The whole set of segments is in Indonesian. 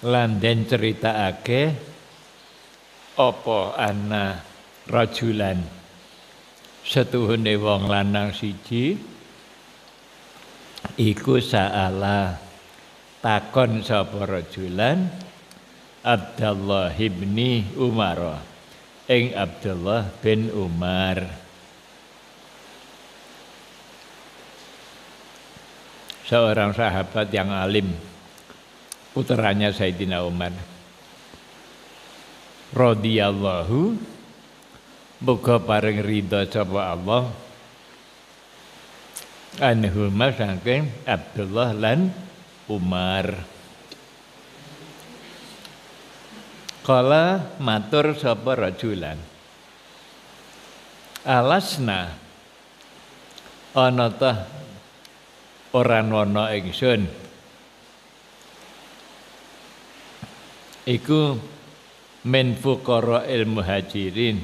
lan den critakake apa ana rajulan setuhune wong lanang siji iku sa'ala takon sapa rajulan Abdullah ibni Umar ing Abdullah bin Umar seorang sahabat yang alim putranya Sayyidina Umar radhiyallahu muga paring ridha sapa Allah anhuma saking Abdullah lan Umar. Kala matur sapa rajulan alasna ana ta ora ana ingsun iku min fuqara il muhajirin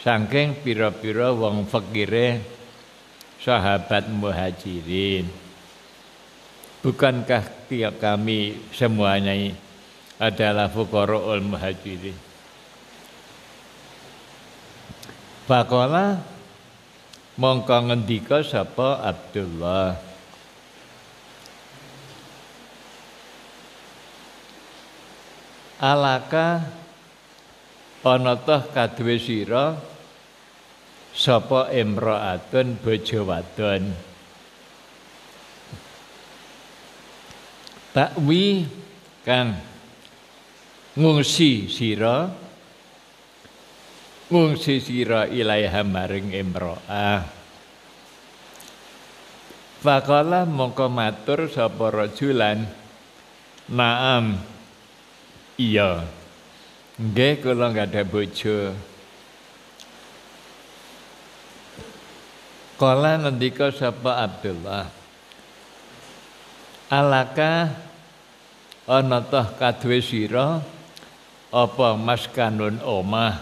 saking pira-pira wong fakire sahabat muhajirin. Bukankah kami semuanya adalah fuqara'ul muhajirin? Faqala mongko ngendika sapa Abdullah alaka ana toh kaduwe sira sapa imra'atun bojo wadon takwi kang ngungsi sira ilaiha maring imra'ah. Faqala mongko matur sapa rajulan naam iya nggih kula nggada bojo. Kala ngendika sapa Abdullah alaka ana toh kaduwe sira apa maskanun omah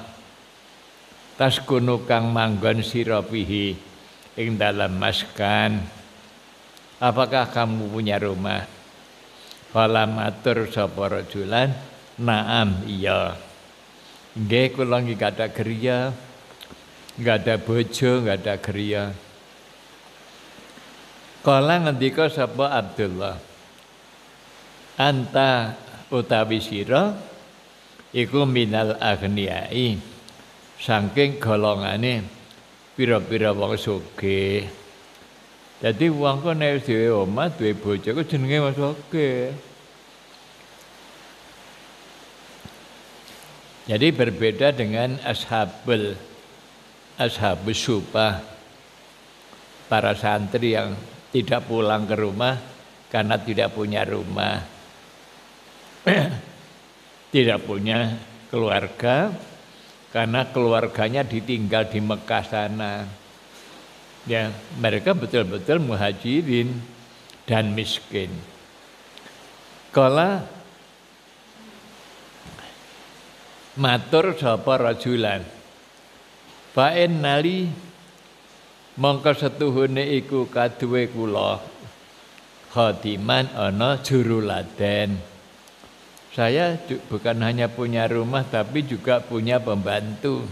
taskunu kang manggon sira pihi ing dalam maskan. Apakah kamu punya rumah? Kala matur sapa rajulan naam iya nggih kula nggih gadah griya nggada bojo nggada griya. Kala ngendika sapa Abdullah anta utawi sira iku minal aghniyai saking golongane pira-pira wong sugih. Dadi wong kok nek dhewe omah duwe bojo ku jenenge wong sugih. Jadi berbeda dengan ashabus supah, para santri yang tidak pulang ke rumah karena tidak punya rumah, tidak punya keluarga karena keluarganya ditinggal di Mekah sana. Ya, mereka betul-betul muhajirin dan miskin. Kala matur sapa rajulan fa innali mongko setuhune iku kaduwe kula khadiman ana juruladen. Saya bukan hanya punya rumah tapi juga punya pembantu.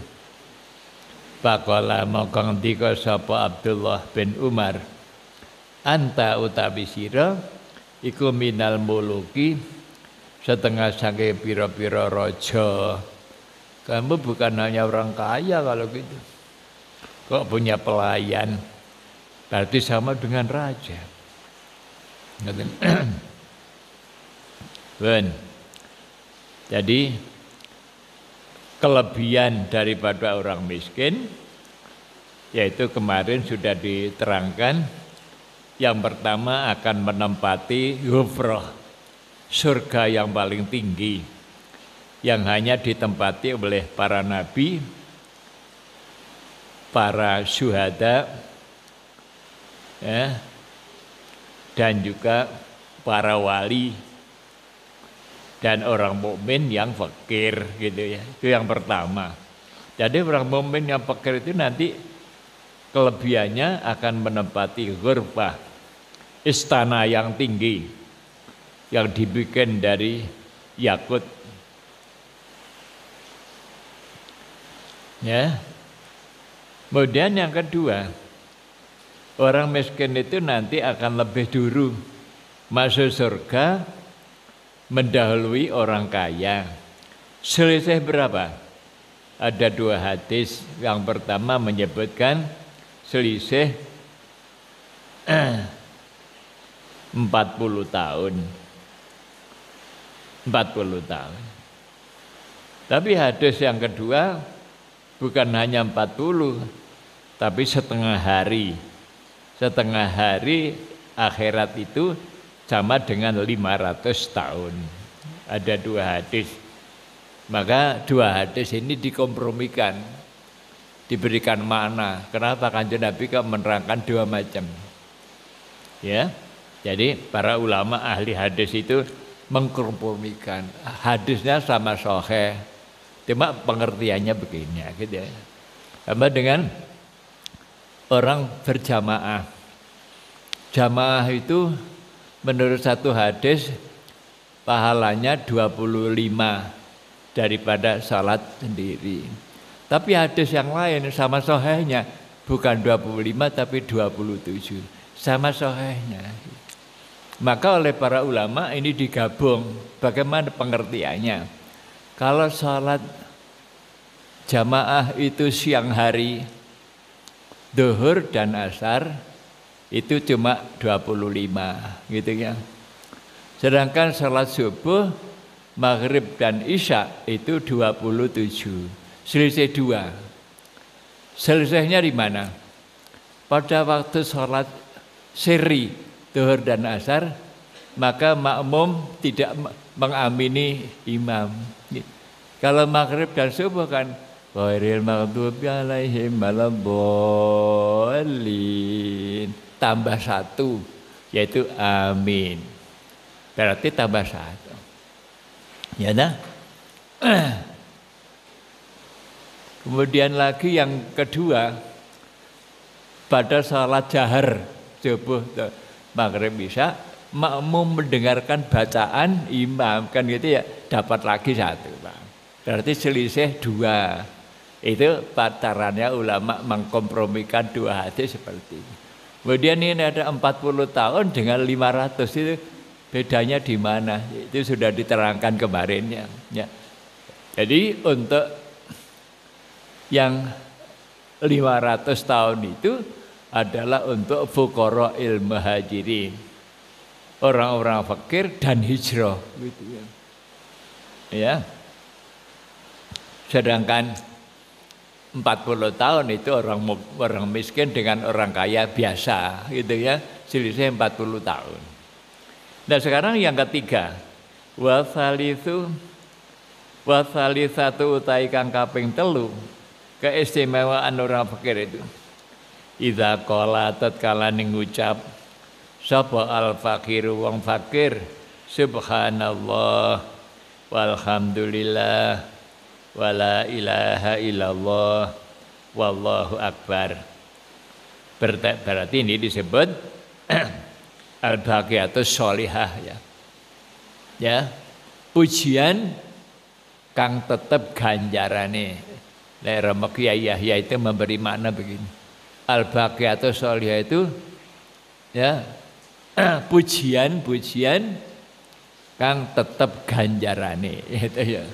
Faqala mongko ngendika sapa Abdullah bin Umar anta utawi sira iku minal muluki setengah sange pira-pira raja. Kamu bukan hanya orang kaya kalau gitu. Kok punya pelayan, berarti sama dengan raja. Ben. Jadi kelebihan daripada orang miskin, yaitu kemarin sudah diterangkan, yang pertama akan menempati ghufrah, surga yang paling tinggi, yang hanya ditempati oleh para nabi, para syuhada, ya, dan juga para wali dan orang mukmin yang fakir, gitu ya. Itu yang pertama. Jadi orang mukmin yang fakir itu nanti kelebihannya akan menempati ghurfah, istana yang tinggi. yang dibikin dari yakut. Ya. Kemudian yang kedua, orang miskin itu nanti akan lebih dulu masuk surga mendahului orang kaya. Selisih berapa? Ada 2 hadis. Yang pertama menyebutkan selisih 40 tahun. 40 tahun. Tapi hadis yang kedua bukan hanya 40, tapi setengah hari. Setengah hari akhirat itu sama dengan 500 tahun. Ada 2 hadis. Maka 2 hadis ini dikompromikan, diberikan makna. Kenapa Kanjeng Nabi kok menerangkan 2 macam? Ya, jadi para ulama ahli hadis itu mengkompromikan. Hadisnya sama sahih, cuma pengertiannya begini, gitu ya. Sama dengan orang berjamaah. Jamaah itu menurut satu hadis pahalanya 25 daripada salat sendiri. Tapi hadis yang lain sama sahihnya bukan 25 tapi 27. Sama sahihnya. Maka oleh para ulama ini digabung. Bagaimana pengertiannya? Kalau salat jamaah itu siang hari, zuhur dan asar itu cuma 25 gitu ya. Sedangkan salat subuh, maghrib dan isya itu 27. Selisih 2. Selisihnya di mana? Pada waktu salat siri, zuhur dan asar, maka makmum tidak mengamini imam. Kalau maghrib dan subuh kan ghairil maghdubi alaihim waladdallin, tambah 1 yaitu amin. Berarti tambah 1. Ya dah. Kemudian lagi yang kedua, pada salat jahar subuh maghrib isya, makmum mendengarkan bacaan imam kan gitu ya, dapat lagi 1, Pak. Berarti selisih 2. Itu pacarannya ulama mengkompromikan 2 hadis seperti ini. Kemudian ini ada 40 tahun dengan 500 itu bedanya di mana? Itu sudah diterangkan kemarin ya. Jadi untuk yang 500 tahun itu adalah untuk fuqara'il muhajirin, orang-orang fakir dan hijrah gitu ya. Ya. Sedangkan 40 tahun itu orang miskin dengan orang kaya biasa gitu ya, selisih 40 tahun. Nah sekarang yang ketiga, wasalithu wasalisatu utai kang kaping 3, keistimewaan orang fakir itu. Idza qala tatkala ning ngucap sapa al fakiru wong fakir, subhanallah walhamdulillah wala ilaha illallah wallahu akbar. Berarti ini disebut al-baqiyatus sholihah ya. Ya. Pujian kang tetep ganjarane. Nek Rama Kyai Yahya itu memberi makna begini. Al-baqiyatus sholihah itu ya pujian-pujian kang tetep ganjarane itu ya.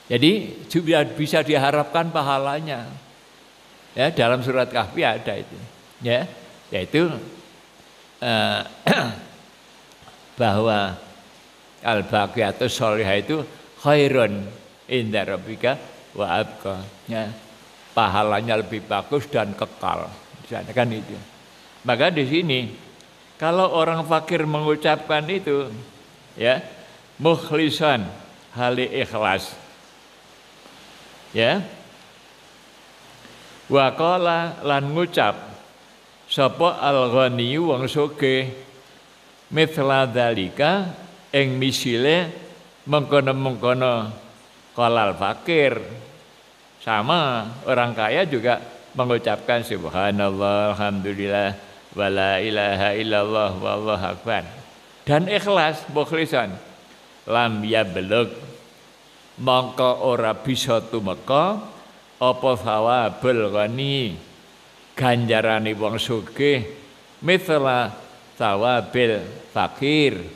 Jadi juga bisa diharapkan pahalanya. Ya, dalam surat Kahfi ada itu. Ya, yaitu bahwa al-baqiyatus sholihah itu khairun inda rabbika wa abqa. Ya, pahalanya lebih bagus dan kekal. Kan itu. Maka di sini kalau orang fakir mengucapkan itu ya, mukhlisan hali ikhlas. Ya. Wa qala lan ngucap sapa al-ghani wong sugih mithla dzalika ing misile mengkono-mengkono qalal fakir. Sama orang kaya juga mengucapkan subhanallah alhamdulillah wala ilaha illallah wallahu akbar. dan ikhlas mukhlisan lam yablug mongko ora bisa tumeka apa sawabul ghani ganjarane wong sugih mithla sawabil fakir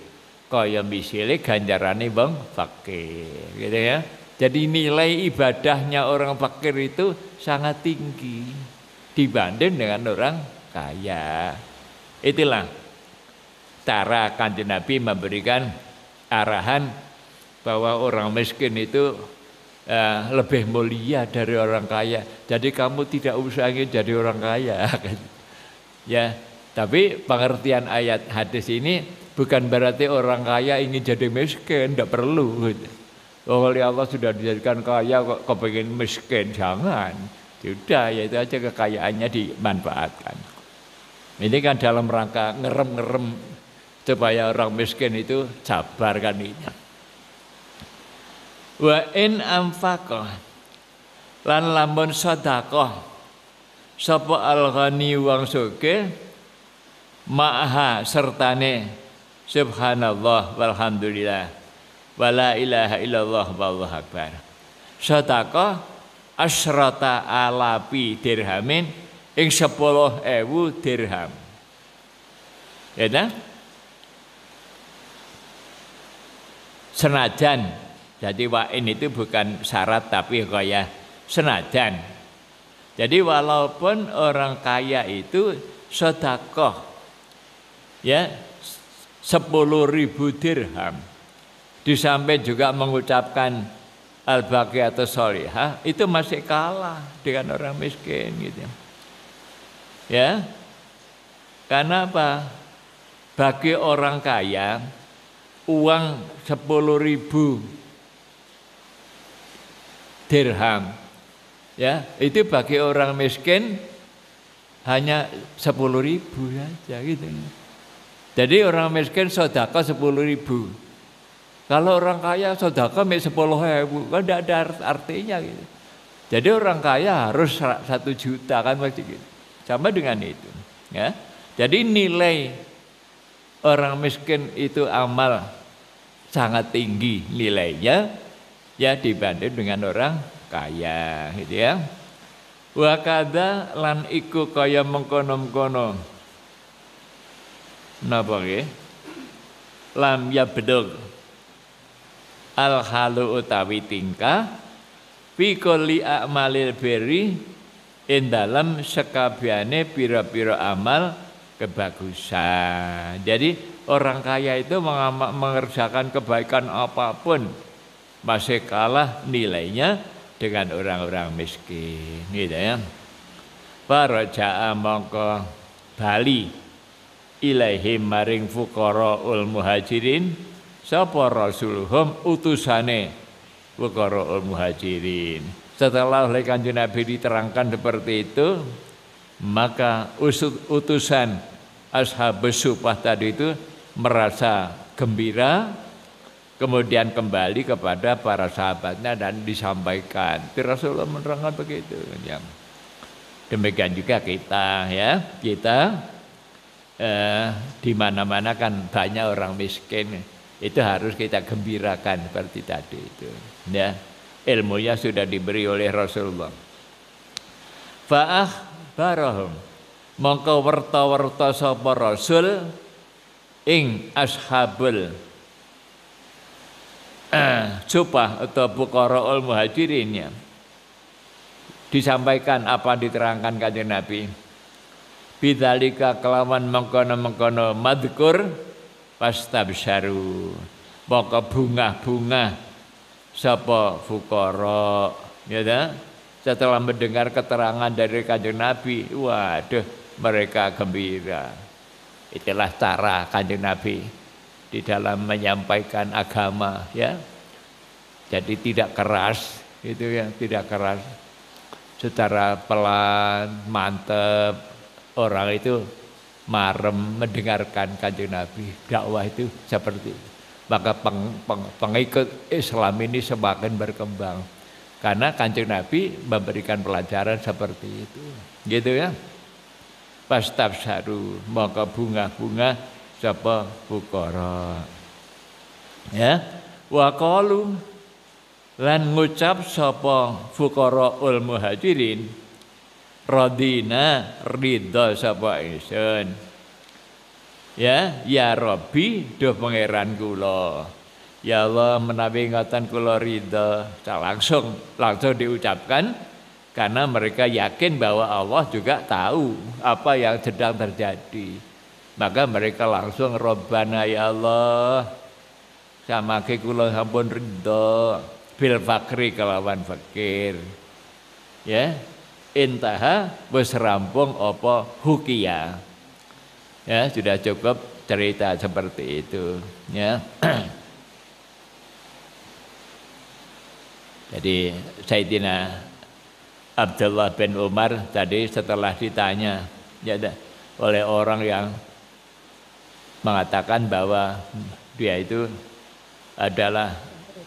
kaya misile ganjarane wong fakir gitu ya. Jadi nilai ibadahnya orang fakir itu sangat tinggi dibanding dengan orang kaya. Itulah cara Kanjeng Nabi memberikan arahan bahwa orang miskin itu lebih mulia dari orang kaya. Jadi kamu tidak usah ingin jadi orang kaya. Ya, tapi pengertian ayat hadis ini bukan berarti orang kaya ingin jadi miskin, tidak perlu. Oleh Allah sudah dijadikan kaya kok kepengen miskin, jangan. Sudah, ya itu aja kekayaannya dimanfaatkan. Ini kan dalam rangka ngerem-ngerem supaya orang miskin itu sabar kan ini. Wa in anfaqah lan lamun sedekah sapa al-ghani wong sugih ma'ha sertane subhanallah walhamdulillah wala ilaha illallah wallahu akbar. Sedekah asyrata alapi dirhamin ing 10.000 dirham. Ya dah? Senajan, jadi wa'in itu bukan syarat tapi kaya senajan. Jadi walaupun orang kaya itu sedekah ya 10.000 dirham, di samping juga mengucapkan al-baqiyatu sholihah, itu masih kalah dengan orang miskin gitu. Ya. Karena apa? Bagi orang kaya uang 10.000 dirham ya, itu bagi orang miskin hanya 10.000 saja gitu. Jadi orang miskin sedekah 10.000. Kalau orang kaya sedekah 10.000 kan tidak ada artinya gitu. Jadi orang kaya harus 1 juta kan masih gitu. Sama dengan itu ya. Jadi nilai orang miskin itu amal sangat tinggi nilainya ya dibanding dengan orang kaya gitu ya. Wa kadza lan iku kaya mengkono-mengkono. Napa nggih? Lam ya bedog al halu utawi tingkah fi kulli a'malil birri ing dalam sekabehane pira-pira amal kebagusan. Jadi orang kaya itu mengerjakan kebaikan apapun masih kalah nilainya dengan orang-orang miskin gitu ya. Faraja'a mongko bali ilaihim maring fuqaraul muhajirin sapa rasuluhum utusane fuqaraul muhajirin. Setelah oleh Kanjeng Nabi diterangkan seperti itu, maka utusan Ashabus Suffah tadi itu merasa gembira, kemudian kembali kepada para sahabatnya dan disampaikan. Rasulullah menerangkan begitu. Ya. Demikian juga kita ya, kita di mana-mana kan banyak orang miskin, itu harus kita gembirakan seperti tadi itu. Ya, ilmunya sudah diberi oleh Rasulullah. Fa'akhbarahum mongko werta-werta sapa Rasul ing ashabul Suffah atau fuqaraul muhajirin ya. Disampaikan apa diterangkan Kanjeng Nabi. Bidzalika kelawan mengkono-mengkono madkur pastabsyaru. Mongko bunga-bunga sapa fuqara ya dah. Setelah mendengar keterangan dari Kanjeng Nabi, waduh mereka gembira. Itulah cara Kanjeng Nabi di dalam menyampaikan agama ya. Jadi tidak keras itu ya, tidak keras. Secara pelan, mantap, orang itu marem mendengarkan Kanjeng Nabi. Dakwah itu seperti itu. Maka pengikut Islam ini semakin berkembang. Karena Kanjeng Nabi memberikan pelajaran seperti itu. Gitu ya. Pastabsyaru maka bunga-bunga sapa fuqara. Ya, wa qalu lan ngucap sapa fuqaraul muhajirin radina ridha sapa ingsun. Ya Rabbi duh pangeran kula. Ya Allah menawi ngoten kula ridha. Langsung diucapkan karena mereka yakin bahwa Allah juga tahu apa yang sedang terjadi. Maka mereka langsung Rabbana ya Allah samangke kula sampun ridha bil fakri kelawan fakir. Ya, intaha wis rampung apa hukia. Ya, sudah cukup cerita seperti itu, ya. Jadi Sayyidina Abdullah bin Umar tadi setelah ditanya ya, oleh orang yang mengatakan bahwa dia itu adalah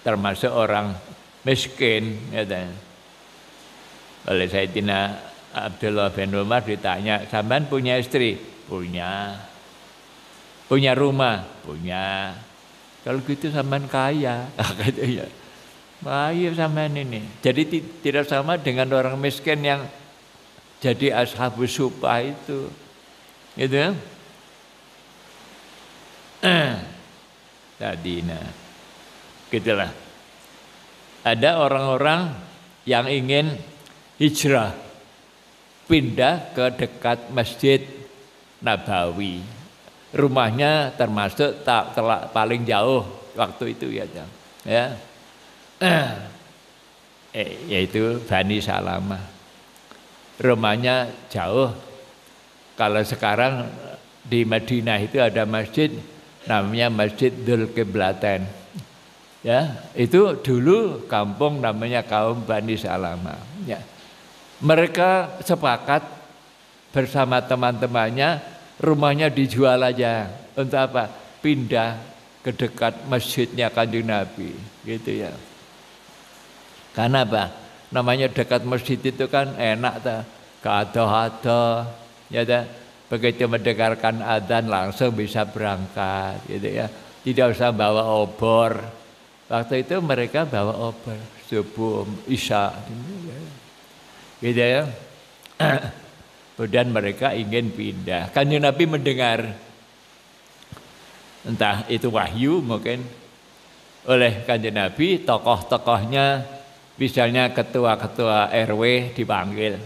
termasuk orang miskin, ya, oleh Sayyidina Abdullah bin Umar ditanya, sampean punya istri? Punya. Punya rumah? Punya. Kalau gitu sampean kaya. Katanya. Kaya sampean ini. Jadi tidak sama dengan orang miskin yang jadi ashabus suffah itu. Gitu ya. Tadina. Gitulah. Ada orang-orang yang ingin hijrah, pindah ke dekat Masjid Nabawi. Rumahnya termasuk paling jauh waktu itu ya. Yaitu Bani Salamah. Rumahnya jauh. Kalau sekarang di Madinah itu ada masjid namanya Masjid Dzulqiblatain. Ya, itu dulu kampung namanya kaum Bani Salamah. Ya. Mereka sepakat bersama teman-temannya rumahnya dijual aja. Untuk apa? Pindah ke dekat masjidnya Kanjeng Nabi, gitu ya. Karena apa? Namanya dekat masjid itu kan enak ta, keado-ado, ya ta. Begitu mendengarkan adzan langsung bisa berangkat, gitu ya. Tidak usah bawa obor. Waktu itu mereka bawa obor subuh, isya, gitu ya. Kemudian mereka ingin pindah. Kanjeng Nabi mendengar, entah itu wahyu mungkin oleh Kanjeng Nabi, tokoh-tokohnya, misalnya ketua-ketua RW dipanggil.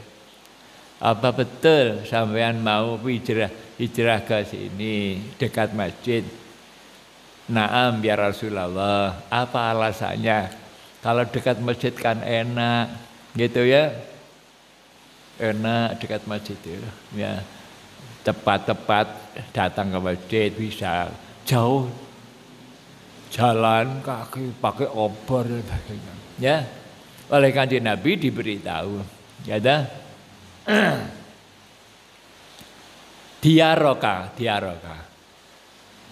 Apa betul sampean mau hijrah ke sini dekat masjid? Naam ya Rasulullah. Apa alasannya? Kalau dekat masjid kan enak, gitu ya. Enak dekat masjid itu, ya. Tepat-tepat datang ke masjid bisa, jauh jalan kaki pakai obor dan sebagainya. Ya, oleh Kanjeng Nabi diberitahu, ya dah. Diaroka.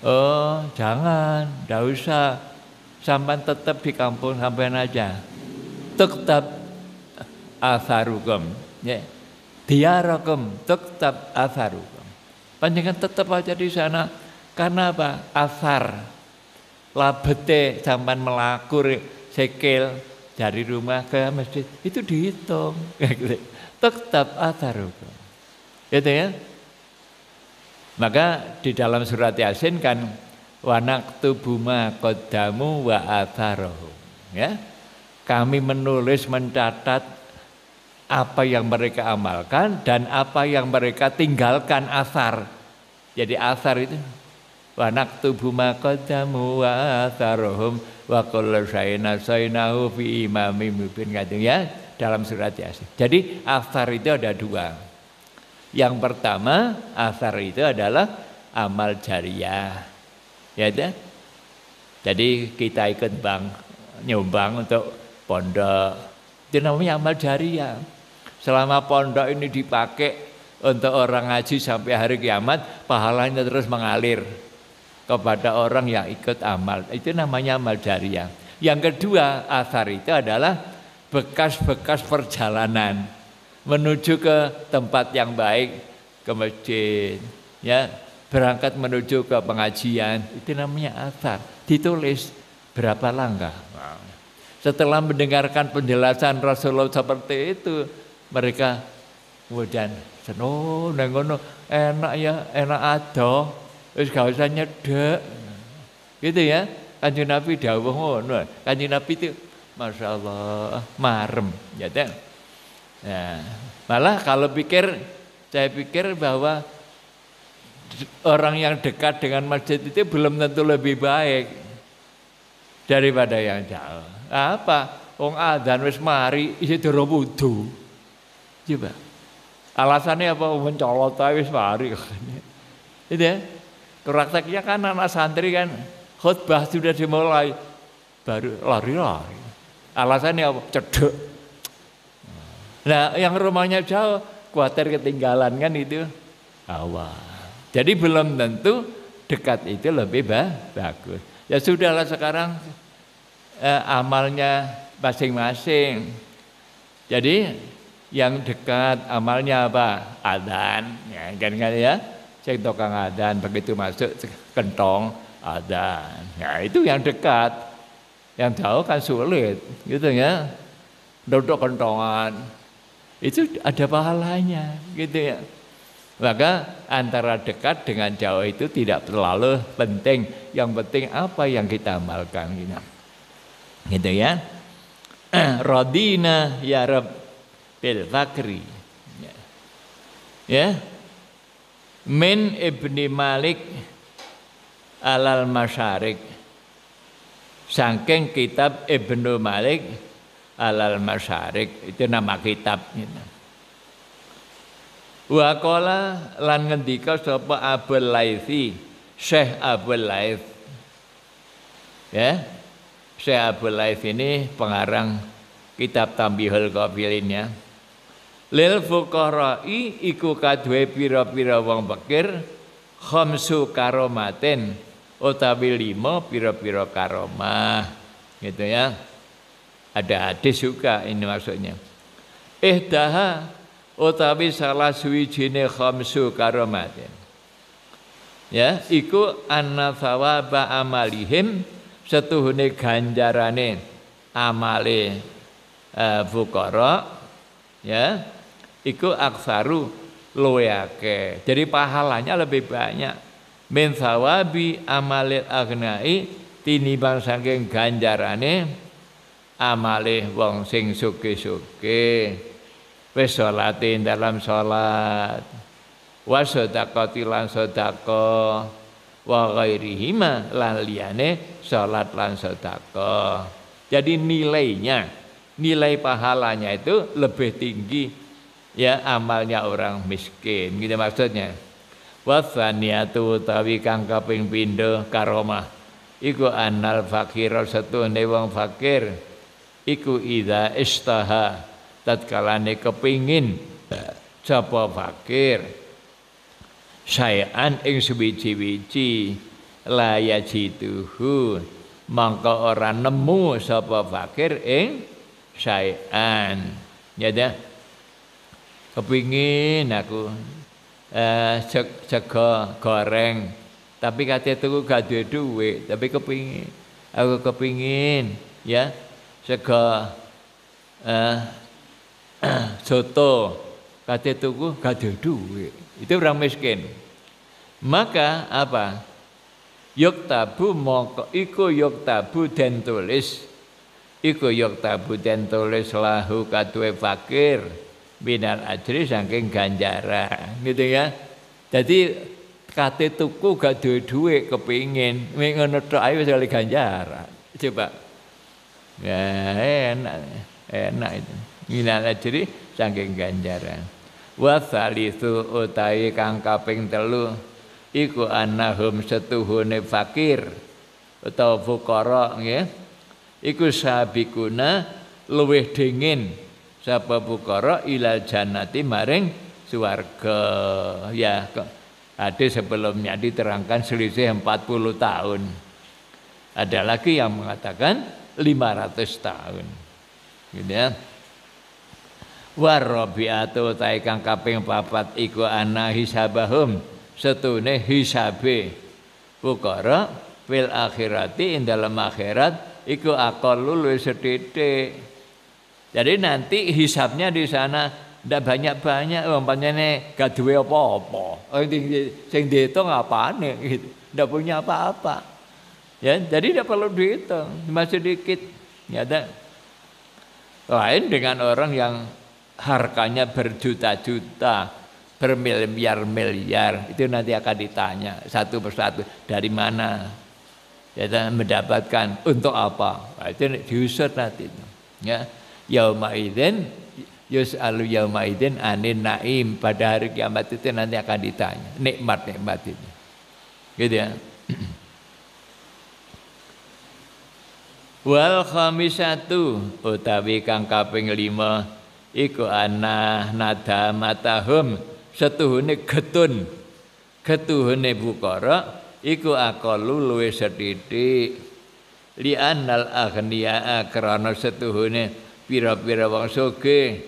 Oh jangan, tidak usah, sampai tetap di kampung sampean aja. Tetap atharukum, ya. Diarakum tetap atharukum. Panjenengan tetap aja di sana. Karena apa? Athar. Labete sampan melakur sekil dari rumah ke masjid itu dihitung. Tetap atharukum. Gitu ya. Maka di dalam surat Yasin kan wa naktubu ma qaddamu wa atharuhum. Ya. Kami menulis, mencatat apa yang mereka amalkan dan apa yang mereka tinggalkan, asar. Jadi asar itu wa naktubu ma qaddamu wa atharuhum wa kullu syai'in ahsaynahu fi imamin mubin, ya, dalam surat Yasin. Jadi asar itu ada dua. Yang pertama, asar itu adalah amal jariah. Ya dah. Jadi kita ikut nyumbang untuk pondok. Itu namanya amal jariah. Selama pondok ini dipakai untuk orang ngaji sampai hari kiamat, pahalanya terus mengalir kepada orang yang ikut amal. Itu namanya amal jariah. Yang kedua, athar itu adalah bekas-bekas perjalanan menuju ke tempat yang baik, ke masjid, ya, berangkat menuju ke pengajian, itu namanya athar. Ditulis berapa langkah. Setelah mendengarkan penjelasan Rasulullah seperti itu, mereka kemudian seneng ngono, enak ya, enak adoh, wis gak usah nyedek. Gitu ya. Kanjeng Nabi dawuh ngono. Kanjeng Nabi itu Masya Allah marem, ya kan? Nah, malah kalau saya pikir bahwa orang yang dekat dengan masjid itu belum tentu lebih baik daripada yang jauh. Apa? Wong adzan wis mari isi durung wudu. Coba. Alasannya apa? Mencolot ae wis mari. Itu ya. Prakteknya kan anak santri kan khutbah sudah dimulai baru lari-lari. Alasannya apa? Cedek. Nah, yang rumahnya jauh khawatir ketinggalan kan itu. Awal. Jadi belum tentu dekat itu lebih bagus. Ya sudahlah sekarang amalnya masing-masing. Jadi yang dekat amalnya apa? Adzan, ya kan ya. Sing tukang adzan begitu masuk kentong adzan. Ya itu yang dekat. Yang jauh kan sulit, gitu ya. Duduk kentongan. Itu ada pahalanya, gitu ya. Maka antara dekat dengan jauh itu tidak terlalu penting. Yang penting apa yang kita amalkan, gitu ya. Radina ya Rabb bil fakri. Ya. Min Ibni Malik alal Masyarik. Saking kitab Ibnu Malik alal Masyarik, itu nama kitab. Wa qala lan ngendika sapa Abul Laitsi, Syekh Abul Laits. Ya. Syekh Abul Laits ini pengarang kitab Tambihul Qabilin ya. Lil fuqara'i iku kaduwe pira-pira wong fakir khamsu karomatin utawi 5 pira-pira karomah, gitu ya. Ada hadis juga ini maksudnya. Ihdaha utawi salah suwijine khamsu karomatin. Ya, iku anna thawaba amalihim setuhune ganjarane amale fuqara ya, iku aksaru luwe akeh. Jadi pahalanya lebih banyak min thawabi amalil aghnai tinimbang saking ganjarane amale wong sing sugih-sugih. Wis salate dalam salat, wa sedaqati lan sedekah, wa ghairihima lan liyane salat lan sedekah. Jadi nilai pahalanya itu lebih tinggi ya amalnya orang miskin, gitu maksudnya. Wa tsaniyatu utawi kang kaping pindho karomah iku annal fakir satune wong fakir iku idza istaha tatkalane kepingin sapa fakir sayan ing suwiji-wiji la yajituhu mangka ora nemu sapa fakir ing sayan. Ya dah. Kepingin aku sego goreng tapi kate tuku gak duwe duit, tapi aku kepingin ya sego soto kate tuku gak duwe duit. Itu orang miskin. Maka apa? Yuktabu mongko iku yuktabu den tulis. Iku yuktabu den tulis lahu kaduwe fakir binal ajri saking ganjaran, gitu ya. Jadi kate tuku gak duwe duit kepingin mek ngono tok ae wis oleh ganjaran. Coba. Ya enak itu. Binal ajri saking ganjaran. Wa salisu utawi kang kaping 3 iku annahum setuhune fakir utawa fuqara nggih. Iku sabikuna luwih dingin sapa fuqara ilal jannati maring swarga. Ya, hadis sebelumnya diterangkan selisih 40 tahun. Ada lagi yang mengatakan 500 tahun. Gitu ya. Warabiatu ta'i kang kaping 4 iku ana hisabahum setune hisabe perkara fil akhirati ing dalam akhirat iku aqallu luwih sethithik. Jadi nanti hisabnya di sana ndak banyak-banyak, umpamane gak duwe apa-apa. Sing dihitung apane gitu. Ndak punya apa-apa. Ya, jadi ndak perlu dihitung, masih sedikit. Ya ada. Lain dengan orang yang harganya berjuta-juta, bermiliar-miliar, itu nanti akan ditanya satu persatu dari mana ya mendapatkan, untuk apa. Nah, itu diusut nanti. Ya, yauma idzin yus'alu yauma idzin anin naim, pada hari kiamat itu nanti akan ditanya nikmat-nikmat itu. Gitu ya. Wal khamisatu utawi kang kaping 5 iku ana nadamatahum setuhune getuhune bukara iku aqallu luwih sethithik li annal aghniya krana setuhune pira-pira wong sugih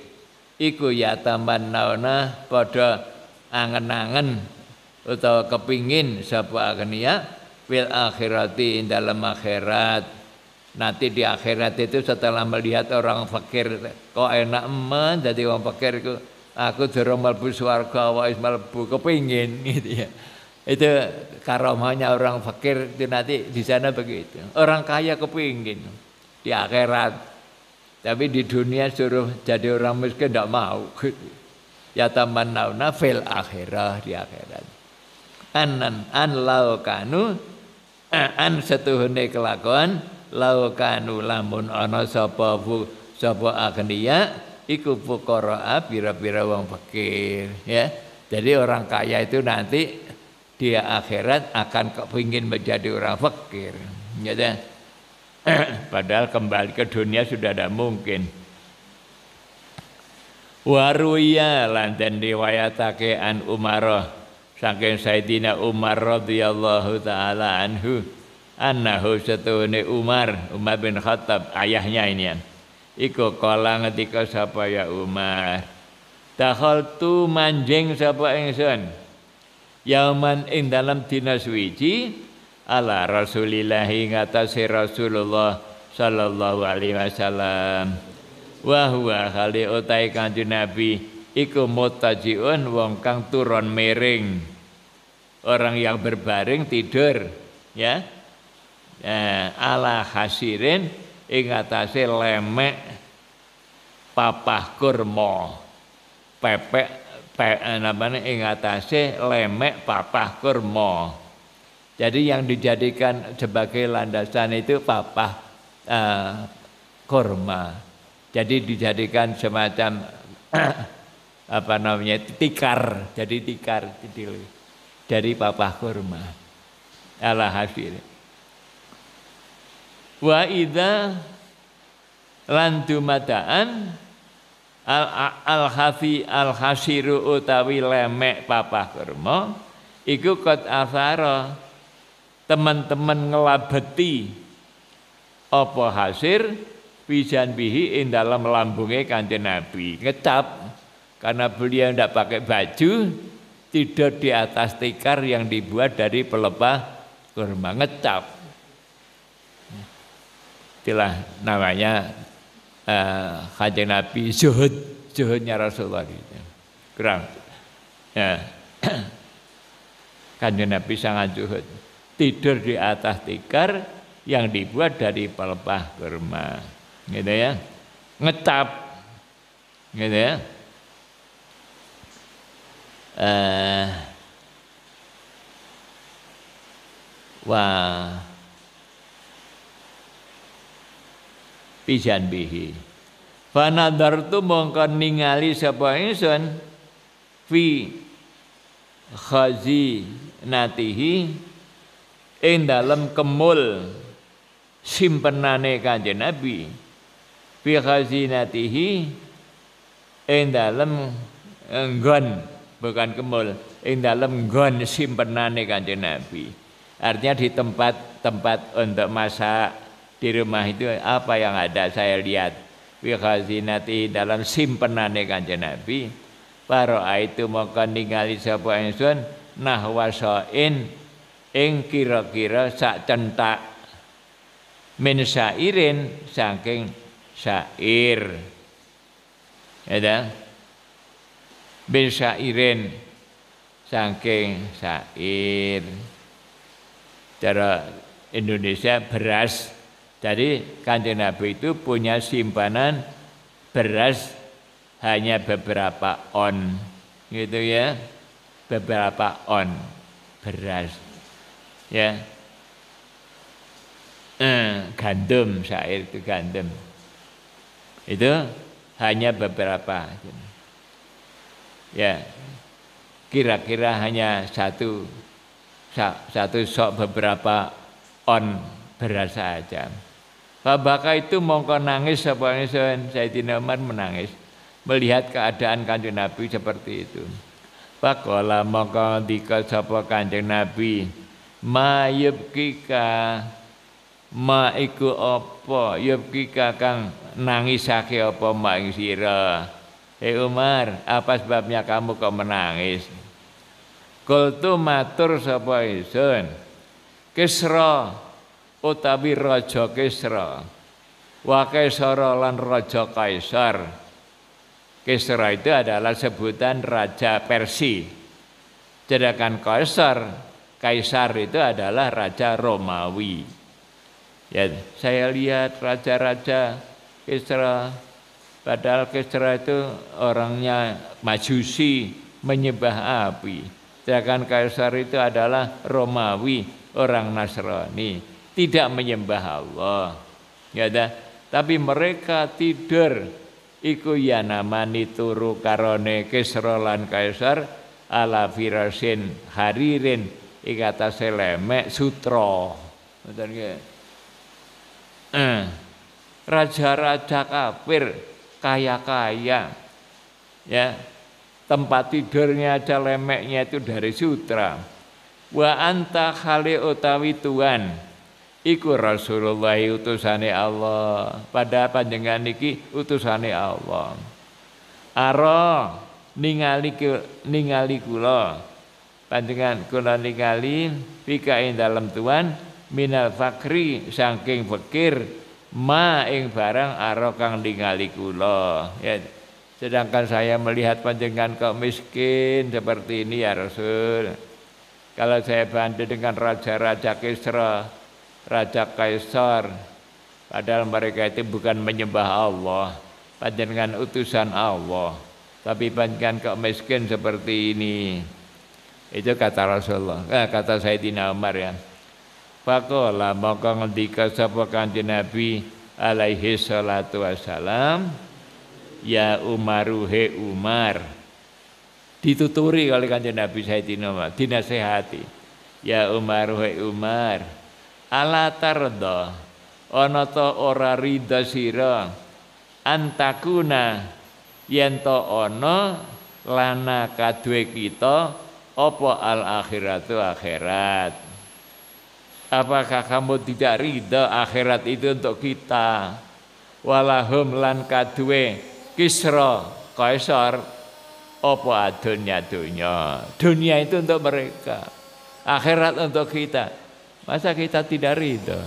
iku yatamannawna padha angen-angen utawa kepingin sapa aghniya fil akhirati ing dalam akhirat. Nanti di akhirat itu setelah melihat orang fakir kok enak jadi orang fakir aku durung mlebu swarga wis mlebu kepingin gitu ya. Itu karomahnya orang fakir itu nanti di sana begitu. Orang kaya kepingin di akhirat. Tapi di dunia suruh jadi orang miskin tidak mau gitu. Ya tamannawna fil akhirah, di akhirat. An laukanu an setuhune kelakuan laukanu lamun ana sapa aghniya iku fuqara pira-pira wong fakir ya. Jadi orang kaya itu nanti di akhirat akan kepingin menjadi orang fakir ya. Padahal kembali ke dunia sudah tidak mungkin. Waruya lan den riwayatake an Umar saking Sayyidina Umar radhiyallahu taala anhu annahu satune Umar bin Khattab ayahnya ini kan iku kala ngetika sapa ya Umar dakhaltu manjing sapa ingsun yauman ing dalam dina suwiji ala Rasulillah ngatasi Rasulullah sallallahu alaihi wasallam wa huwa khali utai kanjeng Nabi iku mutajiun wong kang turun miring, orang yang berbaring tidur ya. Ala hasirin ing atase lemek papah kurma, pepek namanya ing atase lemek papah kurma. Jadi yang dijadikan sebagai landasan itu papah kurma. Jadi dijadikan semacam apa namanya tikar, jadi tikar dari papah kurma. Ala hasirin. Wa idza lan dumadaan al hasiru utawi lemek papah kurma iku qad asara teman-teman ngelabeti apa hasir pisan bihi ing dalam lambunge Kanjeng Nabi ngecap karena beliau tidak pakai baju tidur di atas tikar yang dibuat dari pelepah kurma ngecap. Itulah namanya Kanjeng Nabi zuhudnya Rasulullah gitu. Kurang ya. Kanjeng Nabi sangat zuhud tidur di atas tikar yang dibuat dari pelepah kurma gitu ya, ngecap gitu ya. Wah pisan bihi fa nadartu mongko ningali sapa ingsun fi khazinatihi ing dalem kemul simpenane Kanjeng Nabi fi khazinatihi ing dalem nggon bukan kemul ing dalem nggon simpenane Kanjeng Nabi, artinya di tempat untuk masak di rumah itu apa yang ada saya lihat fi khazinati dalam simpenane Kanjeng Nabi para itu maka ningali sapa ingsun nahwa sa'in ing kira-kira sak centak min syairin saking syair. Ya, bin syairin saking syair. Cara Indonesia beras. Jadi Kanjeng Nabi itu punya simpanan beras hanya beberapa on, gitu ya, beberapa on beras, ya. Gandum, syair itu gandum. Itu hanya beberapa, ya. Kira-kira hanya satu sok beberapa on beras saja. Fabaka itu mongko nangis sapa ingsun, Sayyidina Umar menangis melihat keadaan Kanjeng Nabi seperti itu. Faqala mongko ndika sapa Kanjeng Nabi, ma yubkika, ma iku apa yubkika kang nangisake apa ma ing sira. Umar, apa sebabnya kamu kok menangis? Qultu matur sapa ingsun, Kisra utawi raja Kisra, wa Kaisara lan raja Kaisar. Kisra itu adalah sebutan raja Persia, sedangkan Kaisar itu adalah raja Romawi. Ya, saya lihat raja-raja Kisra, padahal Kisra itu orangnya Majusi, menyembah api. Sedangkan Kaisar itu adalah Romawi, orang Nasrani, tidak menyembah Allah. Ya, tapi mereka tidur iku ya namani turu karone Kisra lan Kaisar ala firasin haririn ing atase lemek sutra. Ngoten nggih. Raja-raja kafir kaya-kaya, ya, tempat tidurnya aja lemeknya itu dari sutra. Wa anta khali utawi tuan iku Rasulullah utusane Allah, pada panjenengan iki utusane Allah. Ara ningali kula panjenengan kula ningali pika ing dalem tuan minal fakri saking fakir ma ing barang ara kang ningali kula. Ya, sedangkan saya melihat panjenengan kok miskin seperti ini ya Rasul. Kalau saya banding dengan raja-raja Kisra, Raja Kaisar, padahal mereka itu bukan menyembah Allah, panjenengan utusan Allah, tapi panjenengan kok miskin seperti ini. Itu kata Rasulullah, kata Sayyidina Umar, ya. Faqala maka ngendika sapa Kanjeng Nabi alaihi salatu wassalam, ya Umaru he Umar. Dituturi oleh Kanjeng Nabi Sayyidina Umar, dinasehati. Ya Umaru he Umar, ala tarda ana ta ora rida sira antakuna yen ta ana lana kadue kita apa al akhiratu akhirat. Apakah kamu tidak rida akhirat itu untuk kita? Walahum lan kadue Kisra Kaisar apa adunya dunia itu untuk mereka, akhirat untuk kita. Masa kita tidak ridho?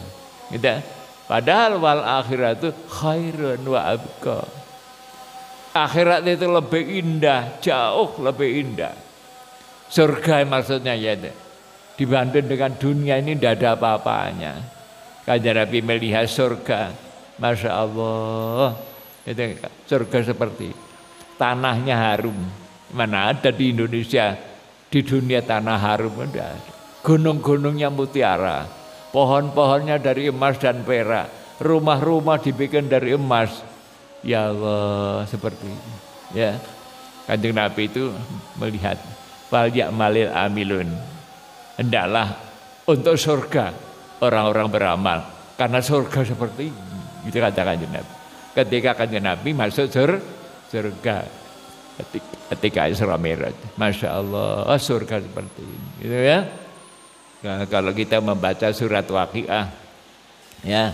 Gitu. Padahal wal akhirat itu khairun wa abqa. Akhirat itu lebih indah, jauh lebih indah. Surga maksudnya ya. Dibanding dengan dunia ini tidak ada apa-apanya. Kanjeng Nabi melihat surga, Masya Allah. Itu surga seperti tanahnya harum. Mana ada di Indonesia, di dunia tanah harum tidak ada. Gunung-gunungnya mutiara, pohon-pohonnya dari emas dan perak, rumah-rumah dibikin dari emas. Ya Allah, seperti ini. Ya, Kanjeng Nabi itu melihat fal ya'malil amilun. Hendaklah untuk surga orang-orang beramal, karena surga seperti ini. Itu kata Kanjeng Nabi. Ketika Kanjeng Nabi masuk surga, ketika Isra Mi'raj, Masya Allah, surga seperti ini. Gitu ya. Nah, kalau kita membaca surat Waqiah, ya,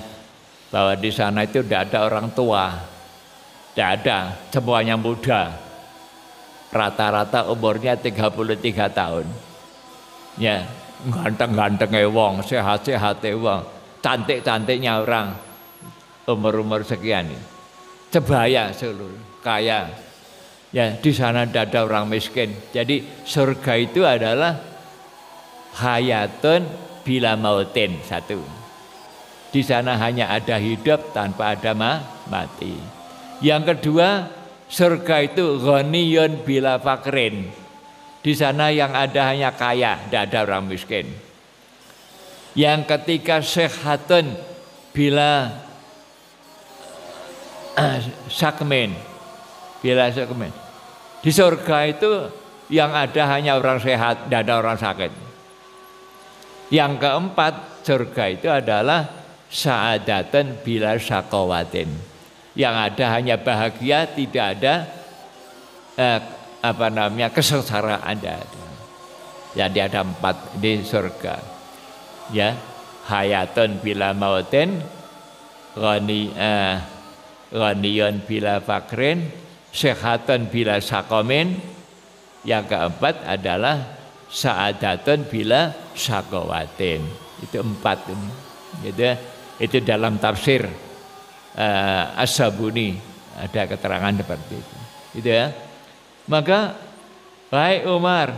bahwa di sana itu tidak ada orang tua, tidak ada, semuanya muda, rata-rata umurnya 33 tahun. Ya, ganteng-gantengnya wong, sehat-sehatnya wong, cantik-cantiknya orang, umur-umur sekian ya. Sebaya seluruh kaya. Ya, di sana tidak ada orang miskin. Jadi surga itu adalah hayatun bila mautin, satu. Di sana hanya ada hidup tanpa ada mati. Yang kedua, surga itu ghaniyun bila fakrin. Di sana yang ada hanya kaya, tidak ada orang miskin. Yang ketiga, sehatun bila sakmen. Bila sakmen. Di surga itu yang ada hanya orang sehat, tidak ada orang sakit. Yang keempat, surga itu adalah sa'adatun bila syaqawatin. Yang ada hanya bahagia, tidak ada kesengsaraan. Jadi ada 4 di surga. Ya, hayatun bila mautin, ghaniyun bila fakrin, sehatun bila sakomin. Yang keempat adalah sa'adatun bila syaqawatin. Itu 4 ini. Gitu. Itu dalam tafsir As-Sabuni ada keterangan seperti itu. Gitu ya. Maka, wahai Umar,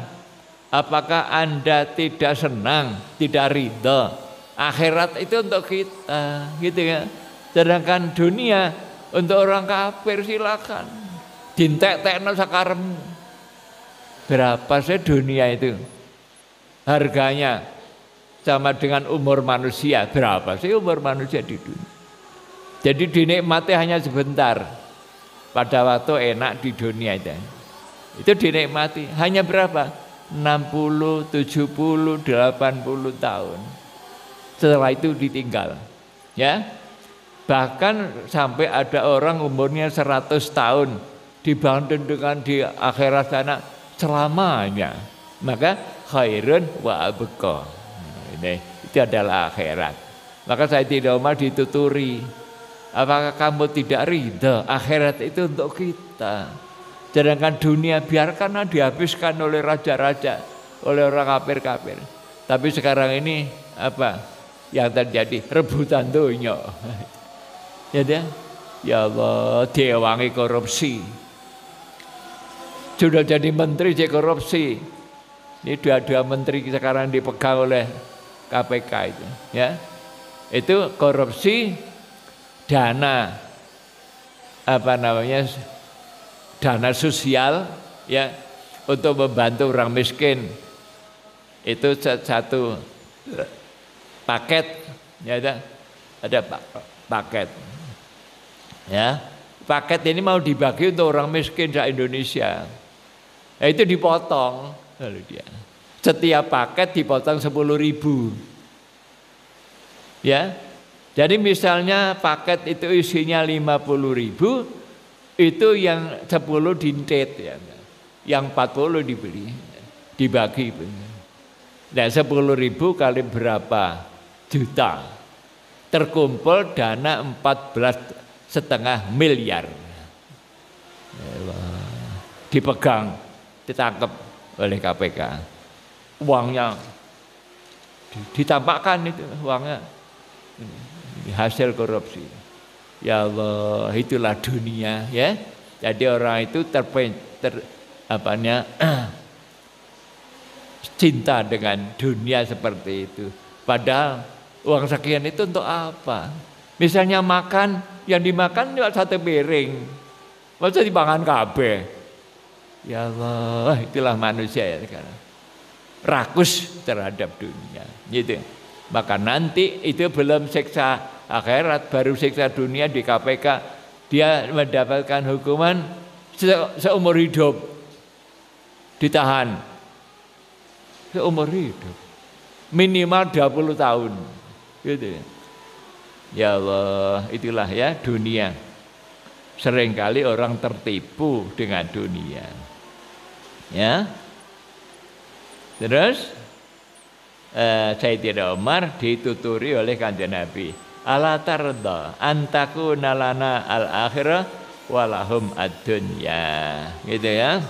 apakah Anda tidak senang, tidak ridha? Akhirat itu untuk kita, gitu ya. Sedangkan dunia untuk orang kafir, silakan. Dintek-tekno sakaremu. Berapa sih dunia itu? Harganya sama dengan umur manusia. Berapa sih umur manusia di dunia? Jadi dinikmati hanya sebentar. Pada waktu enak di dunia itu dinikmati. Hanya berapa? 60, 70, 80 tahun. Setelah itu ditinggal. Ya. Bahkan sampai ada orang umurnya 100 tahun dibanding dengan di akhirat sana selamanya. Maka khairun wa abqa. Ini itu adalah akhirat. Maka Sayyidina Umar dituturi, apakah kamu tidak ridha? Akhirat itu untuk kita. Sedangkan dunia biarkanlah dihabiskan oleh raja-raja, oleh orang kafir-kafir. Tapi sekarang ini apa yang terjadi? Rebutan dunia. Ya Allah, diewangi korupsi. Sudah jadi menteri jadi korupsi. Ini dua menteri sekarang dipegang oleh KPK itu, ya. Itu korupsi dana dana sosial, ya, untuk membantu orang miskin. Itu satu paket, ya, ada paket. Ya, paket ini mau dibagi untuk orang miskin di Indonesia. Nah, itu dipotong. Lalu dia, setiap paket dipotong 10.000. Ya, jadi misalnya paket itu isinya 50.000, itu yang 10 dintet, ya, yang 40 dibeli, dibagi. Nah, 10.000 kali berapa juta? Terkumpul dana 14,5 miliar. Dipegang, ditangkap oleh KPK. Uangnya ditampakkan, itu uangnya hasil korupsi. Ya Allah, itulah dunia, ya. Jadi orang itu cinta dengan dunia seperti itu. Padahal uang sekian itu untuk apa? Misalnya makan, yang dimakan cuma 1 piring. Masa dipangan kabeh? Ya Allah, itulah manusia ya sekarang. Rakus terhadap dunia, gitu. Maka nanti itu belum siksa akhirat, baru siksa dunia di KPK. Dia mendapatkan hukuman seumur hidup, ditahan seumur hidup, minimal 20 tahun, gitu. Ya Allah, itulah ya dunia. Seringkali orang tertipu dengan dunia. Ya. Terus Sayyidina Umar dituturi oleh Kanjeng Nabi, ala tarda antakuna lana al-akhirah walahum ad-dunya. Gitu ya.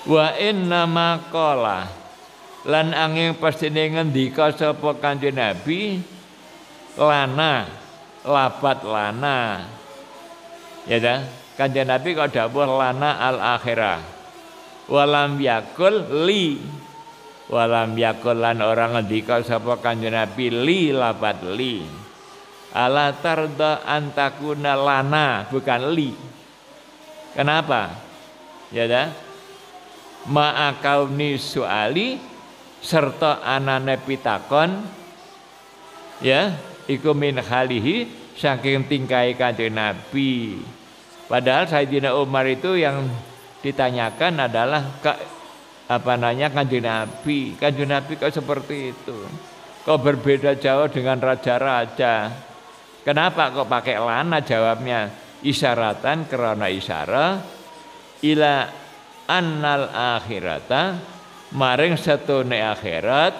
Wa inna maqala lan angin pastine ngendika sapa Kanjeng Nabi lana lapat lana. Ya dah, Kanjeng Nabi kok dawuh lana al akhirah. Walam yakul li. Walam yakul lan orang ngendika sapa Kanjeng Nabi li lapat li. Ala tarda antakuna lana bukan li. Kenapa? Ya dah. Ma'akauni suali serta anane pitakon ya iku min khalihi saking tingkai Kanjeng Nabi. Padahal Sayyidina Umar itu yang ditanyakan adalah Kanjeng Nabi. Kanjeng Nabi kok seperti itu? Kok berbeda jauh dengan raja-raja? Kenapa kok pakai lana? Jawabnya isyaratan karena isyarah ila annal akhirata maring setune akhirat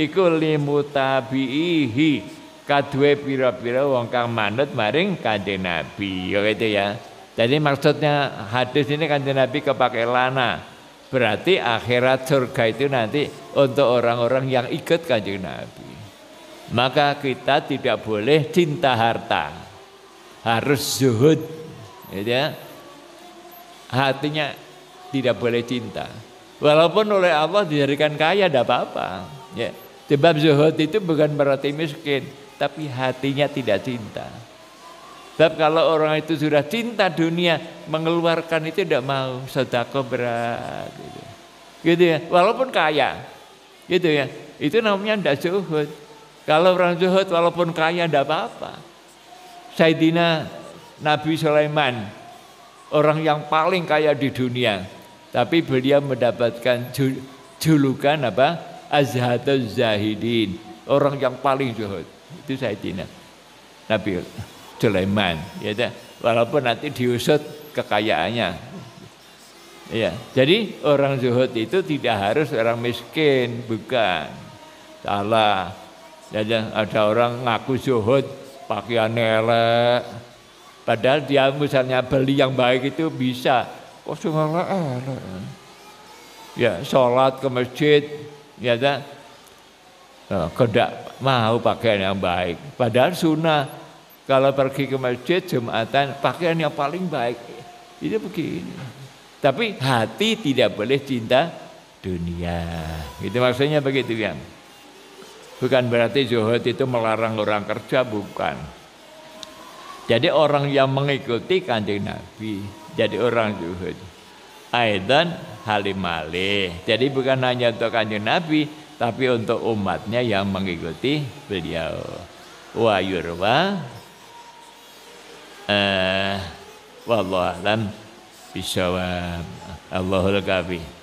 iku limutabihi kadue pira-pira wong kang manut maring Kanjeng Nabi. Ya gitu ya. Jadi maksudnya hadis ini Kanjeng Nabi kepakai lana. Berarti akhirat surga itu nanti untuk orang-orang yang ikut Kanjeng Nabi. Maka kita tidak boleh cinta harta. Harus zuhud. Gitu ya. Hatinya tidak boleh cinta. Walaupun oleh Allah dijadikan kaya tidak apa-apa. Ya. Sebab zuhud itu bukan berarti miskin, tapi hatinya tidak cinta. Sebab kalau orang itu sudah cinta dunia, mengeluarkan itu tidak mau, sedekah berat. Gitu ya. Walaupun kaya. Gitu ya. Itu namanya tidak zuhud. Kalau orang zuhud walaupun kaya tidak apa-apa. Sayyidina Nabi Sulaiman, orang yang paling kaya di dunia, tapi beliau mendapatkan julukan apa? Azhaduz Zahidin, orang yang paling zuhud. Itu Sayyidina Nabi Sulaiman, ya. Walaupun nanti diusut kekayaannya. Ya, jadi orang zuhud itu tidak harus orang miskin, bukan. Salah. Ada orang ngaku zuhud, pakaian elek. Padahal dia misalnya beli yang baik itu bisa. Kok elek. Ya, sholat ke masjid, ya dah. Tidak mau pakaian yang baik. Padahal sunnah kalau pergi ke masjid Jumatan pakaian yang paling baik. Itu begini. Tapi hati tidak boleh cinta dunia. Itu maksudnya begitu ya. Bukan berarti zuhud itu melarang orang kerja, bukan. Jadi orang yang mengikuti Kanjeng Nabi, jadi orang zuhud. Aidan halimale. Jadi bukan hanya untuk Kanjeng Nabi, tapi untuk umatnya yang mengikuti beliau. Wa yurwa wallahu a'lam bishawab. Allahul kafi.